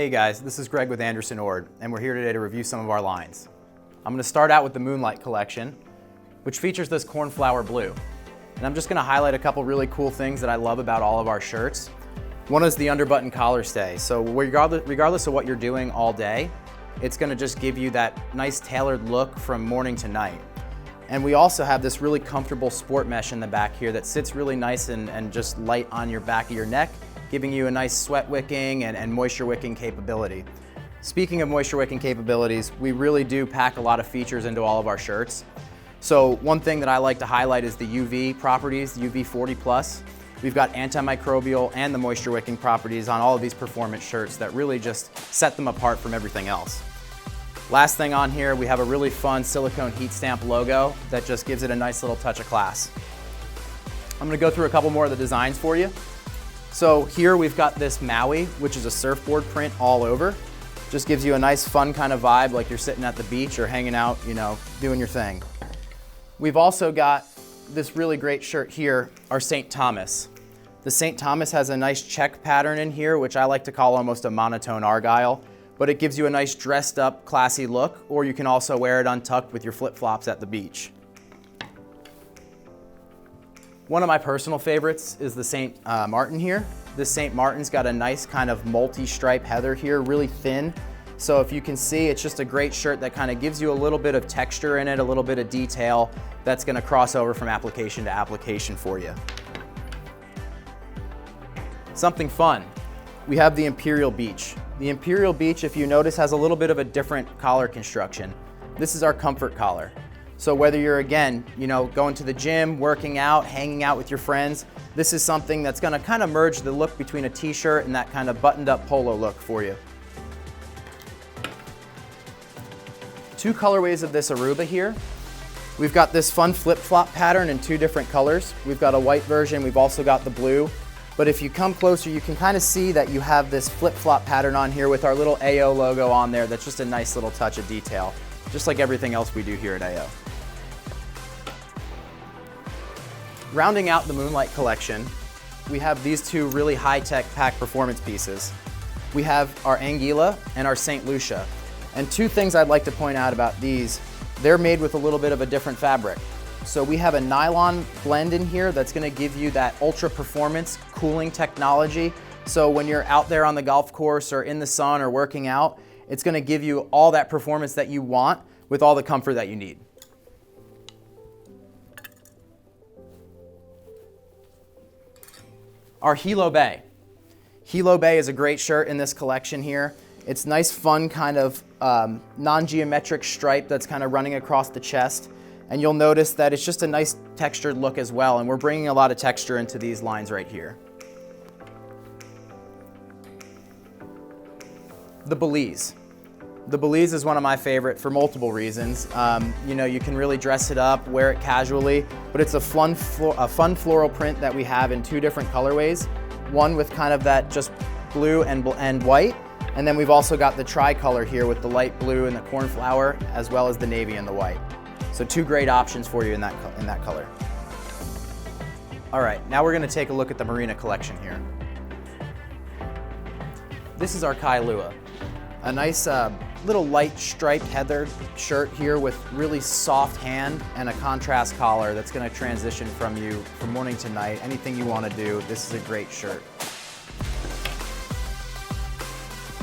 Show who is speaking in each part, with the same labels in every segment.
Speaker 1: Hey guys, this is Greg with AndersonOrd, and we're here today to review some of our lines. I'm going to start out with the Moonlight collection, which features this cornflower blue. And I'm just going to highlight a couple really cool things that I love about all of our shirts. One is the underbutton collar stay. So regardless of what you're doing all day, it's going to just give you that nice tailored look from morning to night. And we also have this really comfortable sport mesh in the back here that sits really nice and just light on your back of your neck, giving you a nice sweat wicking and moisture wicking capability. Speaking of moisture wicking capabilities, we really do pack a lot of features into all of our shirts. So one thing that I like to highlight is the UV properties, the UV 40+. We've got antimicrobial and the moisture wicking properties on all of these performance shirts that really just set them apart from everything else. Last thing on here, we have a really fun silicone heat stamp logo that just gives it a nice little touch of class. I'm gonna go through a couple more of the designs for you. So here we've got this Maui, which is a surfboard print all over. Just gives you a nice fun kind of vibe like you're sitting at the beach or hanging out, you know, doing your thing. We've also got this really great shirt here, our St. Thomas. The St. Thomas has a nice check pattern in here, which I like to call almost a monotone argyle, but it gives you a nice dressed up, classy look, or you can also wear it untucked with your flip-flops at the beach. One of my personal favorites is the St. Martin here. This St. Martin's got a nice kind of multi-stripe heather here, really thin. So if you can see, it's just a great shirt that kind of gives you a little bit of texture in it, a little bit of detail that's gonna cross over from application to application for you. Something fun, we have the Imperial Beach. The Imperial Beach, if you notice, has a little bit of a different collar construction. This is our comfort collar. So whether you're, again, you know, going to the gym, working out, hanging out with your friends, this is something that's gonna kind of merge the look between a t-shirt and that kind of buttoned up polo look for you. Two colorways of this Aruba here. We've got this fun flip-flop pattern in two different colors. We've got a white version, we've also got the blue. But if you come closer, you can kind of see that you have this flip-flop pattern on here with our little AO logo on there. That's just a nice little touch of detail, just like everything else we do here at AO. Rounding out the Moonlight collection, we have these two really high-tech pack performance pieces. We have our Anguilla and our St. Lucia. And two things I'd like to point out about these, they're made with a little bit of a different fabric. So we have a nylon blend in here that's gonna give you that ultra performance cooling technology. So when you're out there on the golf course or in the sun or working out, it's gonna give you all that performance that you want with all the comfort that you need. Our Hilo Bay. Hilo Bay is a great shirt in this collection here. It's nice, fun kind of non-geometric stripe that's kind of running across the chest. And you'll notice that it's just a nice textured look as well. And we're bringing a lot of texture into these lines right here. The Belize. The Belize is one of my favorite for multiple reasons. You know, you can really dress it up, wear it casually, but it's a fun floral print that we have in two different colorways. One with kind of that just blue and white, and then we've also got the tricolor here with the light blue and the cornflower, as well as the navy and the white. So two great options for you in that color. All right, now we're gonna take a look at the Marina collection here. This is our Kailua. A nice little light striped heathered shirt here with really soft hand and a contrast collar that's gonna transition from you from morning to night. Anything you wanna do, this is a great shirt.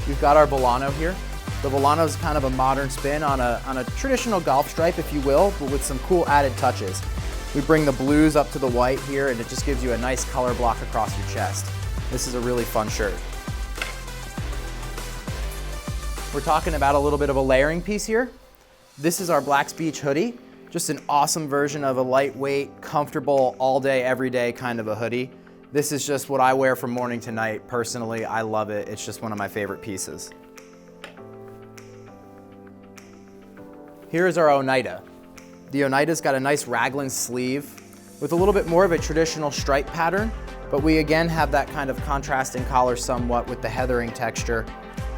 Speaker 1: We've got our Bolano here. The Bolano is kind of a modern spin on a traditional golf stripe, if you will, but with some cool added touches. We bring the blues up to the white here, and it just gives you a nice color block across your chest. This is a really fun shirt. We're talking about a little bit of a layering piece here. This is our Black's Beach hoodie, just an awesome version of a lightweight, comfortable, all day, every day kind of a hoodie. This is just what I wear from morning to night. Personally, I love it. It's just one of my favorite pieces. Here is our Oneida. The Oneida's got a nice raglan sleeve with a little bit more of a traditional stripe pattern, but we again have that kind of contrasting collar somewhat with the heathering texture.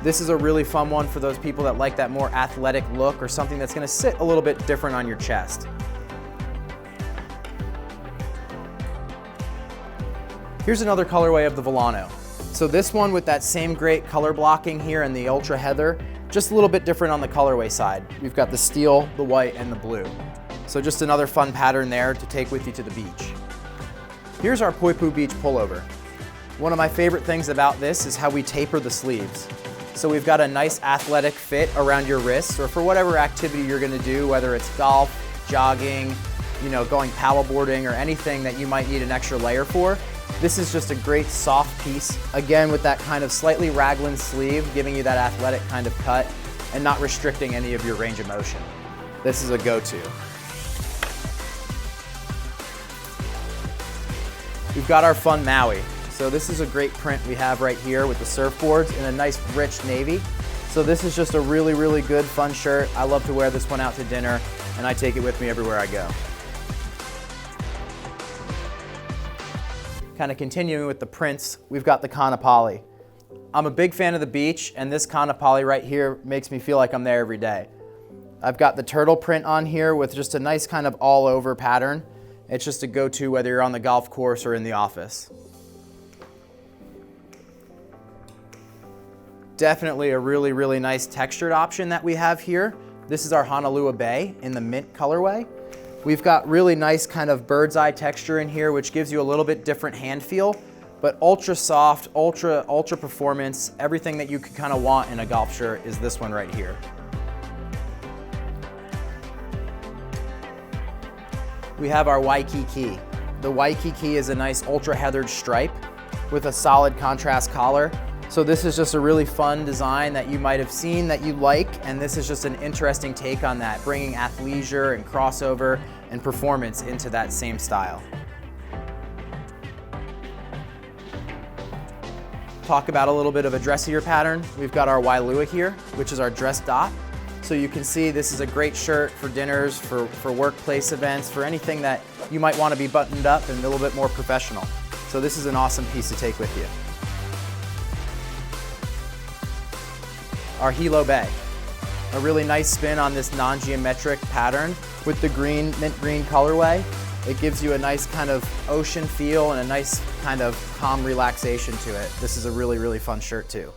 Speaker 1: This is a really fun one for those people that like that more athletic look or something that's gonna sit a little bit different on your chest. Here's another colorway of the Volano. So this one with that same great color blocking here in the Ultra Heather, just a little bit different on the colorway side. We've got the steel, the white, and the blue. So just another fun pattern there to take with you to the beach. Here's our Poipu Beach pullover. One of my favorite things about this is how we taper the sleeves. So we've got a nice athletic fit around your wrists, or for whatever activity you're gonna do, whether it's golf, jogging, going paddleboarding, or anything that you might need an extra layer for. This is just a great soft piece, again with that kind of slightly raglan sleeve, giving you that athletic kind of cut and not restricting any of your range of motion. This is a go-to. We've got our fun Maui. So this is a great print we have right here with the surfboards in a nice rich navy. So this is just a really, really good fun shirt. I love to wear this one out to dinner, and I take it with me everywhere I go. Kind of continuing with the prints, we've got the Kanapali. I'm a big fan of the beach, and this Kanapali right here makes me feel like I'm there every day. I've got the turtle print on here with just a nice kind of all over pattern. It's just a go-to whether you're on the golf course or in the office. Definitely a really, really nice textured option that we have here. This is our Honolulu Bay in the mint colorway. We've got really nice kind of bird's eye texture in here, which gives you a little bit different hand feel, but ultra soft, ultra performance, everything that you could kind of want in a golf shirt is this one right here. We have our Waikiki. The Waikiki is a nice ultra heathered stripe with a solid contrast collar. So this is just a really fun design that you might have seen that you like, and this is just an interesting take on that, bringing athleisure and crossover and performance into that same style. Talk about a little bit of a dressier pattern. We've got our Wailua here, which is our dress dot. So you can see this is a great shirt for dinners, for workplace events, for anything that you might want to be buttoned up and a little bit more professional. So this is an awesome piece to take with you. Our Hilo Bay. A really nice spin on this non-geometric pattern with the green, mint green colorway. It gives you a nice kind of ocean feel and a nice kind of calm relaxation to it. This is a really, really fun shirt too.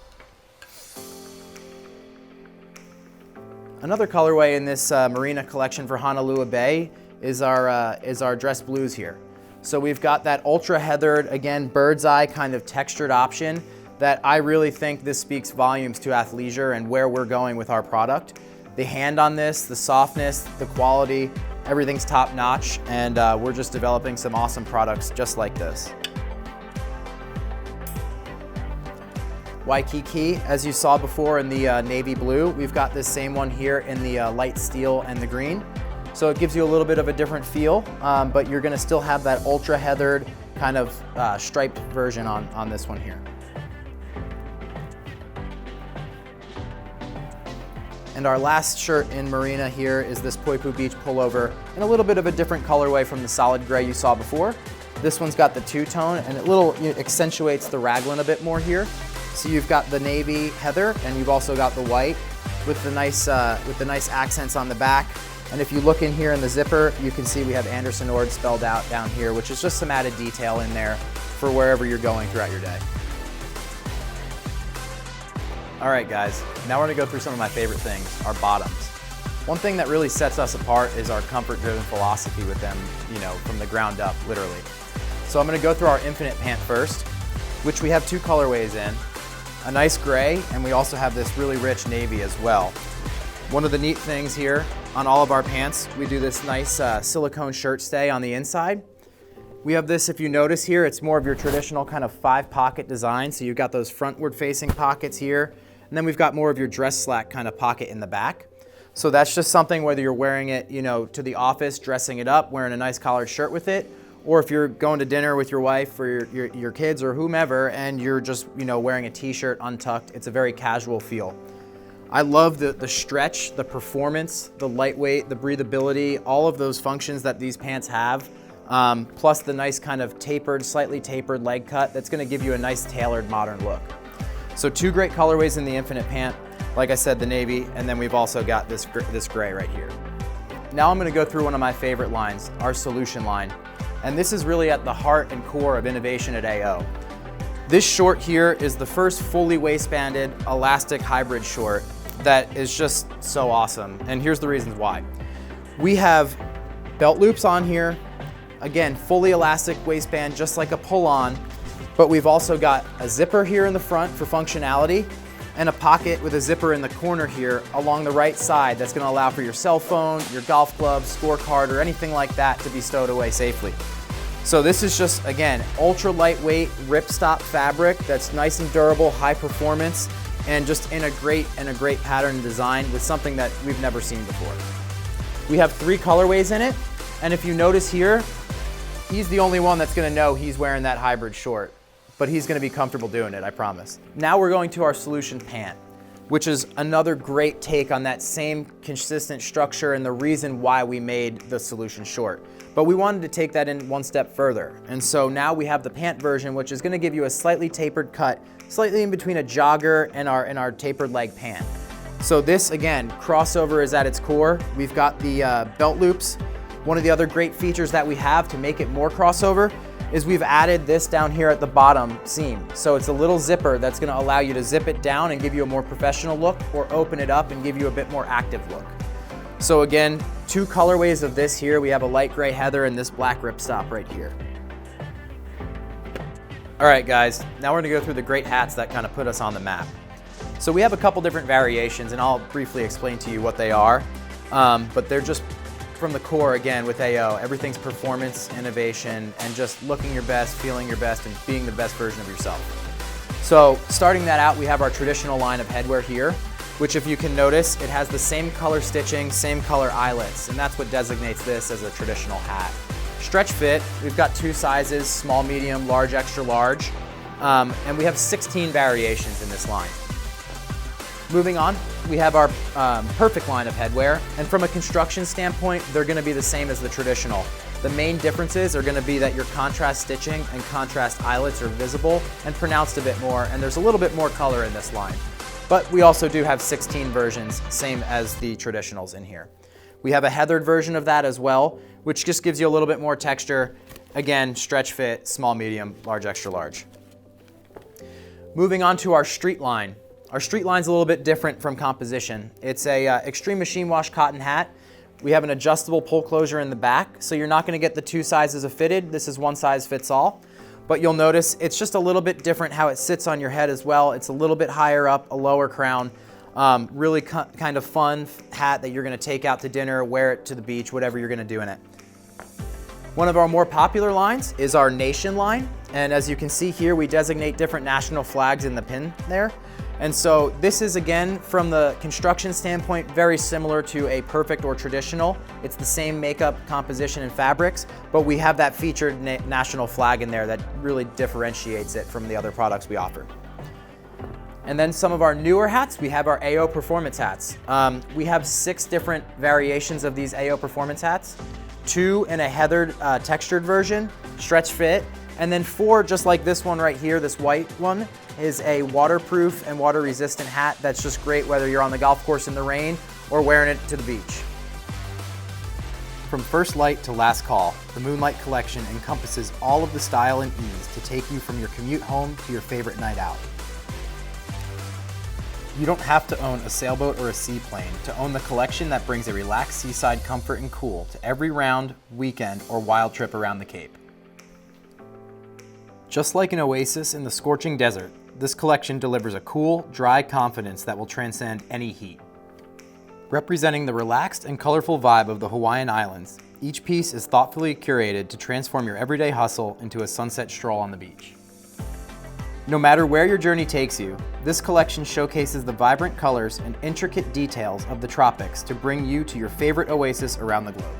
Speaker 1: Another colorway in this Marina collection for Honolulu Bay is our dress blues here. So we've got that ultra heathered, again, bird's eye kind of textured option that I really think this speaks volumes to athleisure and where we're going with our product. The hand on this, the softness, the quality, everything's top notch, and we're just developing some awesome products just like this. Waikiki, as you saw before in the navy blue, we've got this same one here in the light steel and the green. So it gives you a little bit of a different feel, but you're gonna still have that ultra heathered kind of striped version on this one here. And our last shirt in Marina here is this Poipu Beach pullover in a little bit of a different colorway from the solid gray you saw before. This one's got the two-tone and it accentuates the raglan a bit more here. So you've got the navy heather and you've also got the white with the nice accents on the back. And if you look in here in the zipper, you can see we have AndersonOrd spelled out down here, which is just some added detail in there for wherever you're going throughout your day. All right, guys, now we're gonna go through some of my favorite things, our bottoms. One thing that really sets us apart is our comfort-driven philosophy with them, from the ground up, literally. So I'm gonna go through our Infinite pant first, which we have two colorways in, a nice gray, and we also have this really rich navy as well. One of the neat things here on all of our pants, we do this nice silicone shirt stay on the inside. We have this, if you notice here, it's more of your traditional kind of 5-pocket design. So you've got those frontward facing pockets here, and then we've got more of your dress slack kind of pocket in the back. So that's just something whether you're wearing it, to the office, dressing it up, wearing a nice collared shirt with it, or if you're going to dinner with your wife or your kids or whomever, and you're just, wearing a t-shirt untucked, it's a very casual feel. I love the stretch, the performance, the lightweight, the breathability, all of those functions that these pants have, plus the nice kind of slightly tapered leg cut that's gonna give you a nice tailored modern look. So two great colorways in the Infinite pant. Like I said, the navy, and then we've also got this gray right here. Now I'm gonna go through one of my favorite lines, our solution line. And this is really at the heart and core of innovation at AO. This short here is the first fully waistbanded elastic hybrid short that is just so awesome. And here's the reasons why. We have belt loops on here. Again, fully elastic waistband, just like a pull-on, but we've also got a zipper here in the front for functionality and a pocket with a zipper in the corner here along the right side that's gonna allow for your cell phone, your golf club, scorecard, or anything like that to be stowed away safely. So this is just, again, ultra lightweight ripstop fabric that's nice and durable, high performance, and just in a great pattern and design with something that we've never seen before. We have 3 colorways in it, and if you notice here, he's the only one that's gonna know he's wearing that hybrid short, but he's gonna be comfortable doing it, I promise. Now we're going to our solution pant, which is another great take on that same consistent structure and the reason why we made the solution short. But we wanted to take that in one step further. And so now we have the pant version, which is gonna give you a slightly tapered cut, slightly in between a jogger and our tapered leg pant. So this, again, crossover is at its core. We've got the belt loops. One of the other great features that we have to make it more crossover is we've added this down here at the bottom seam. So it's a little zipper that's gonna allow you to zip it down and give you a more professional look, or open it up and give you a bit more active look. So again, 2 colorways of this here. We have a light gray heather and this black ripstop right here. All right, guys, now we're gonna go through the great hats that kind of put us on the map. So we have a couple different variations, and I'll briefly explain to you what they are, but they're just from the core, again, with AO. Everything's performance, innovation, and just looking your best, feeling your best, and being the best version of yourself. So starting that out, we have our traditional line of headwear here, which, if you can notice, it has the same color stitching, same color eyelets, and that's what designates this as a traditional hat. Stretch fit, we've got 2 sizes, small, medium, large, extra large, and we have 16 variations in this line. Moving on, we have our perfect line of headwear, and from a construction standpoint, they're gonna be the same as the traditional. The main differences are gonna be that your contrast stitching and contrast eyelets are visible and pronounced a bit more, and there's a little bit more color in this line. But we also do have 16 versions, same as the traditionals in here. We have a heathered version of that as well, which just gives you a little bit more texture. Again, stretch fit, small, medium, large, extra large. Moving on to our street line. Our street line's a little bit different from composition. It's a extreme machine wash cotton hat. We have an adjustable pull closure in the back, so you're not gonna get the 2 sizes of fitted. This is 1 size fits all. But you'll notice it's just a little bit different how it sits on your head as well. It's a little bit higher up, a lower crown. Really kind of fun hat that you're gonna take out to dinner, wear it to the beach, whatever you're gonna do in it. One of our more popular lines is our Nation line. And as you can see here, we designate different national flags in the pin there. And so this is, again, from the construction standpoint, very similar to a perfect or traditional. It's the same makeup, composition, and fabrics, but we have that featured national flag in there that really differentiates it from the other products we offer. And then some of our newer hats, we have our AO Performance hats. We have 6 different variations of these AO Performance hats, 2 in a heathered textured version, stretch fit, and then 4, just like this one right here, this white one, is a waterproof and water resistant hat that's just great whether you're on the golf course in the rain or wearing it to the beach. From first light to last call, the Moonlight collection encompasses all of the style and ease to take you from your commute home to your favorite night out. You don't have to own a sailboat or a seaplane to own the collection that brings a relaxed seaside comfort and cool to every round, weekend, or wild trip around the Cape. Just like an oasis in the scorching desert, this collection delivers a cool, dry confidence that will transcend any heat. Representing the relaxed and colorful vibe of the Hawaiian Islands, each piece is thoughtfully curated to transform your everyday hustle into a sunset stroll on the beach. No matter where your journey takes you, this collection showcases the vibrant colors and intricate details of the tropics to bring you to your favorite oasis around the globe.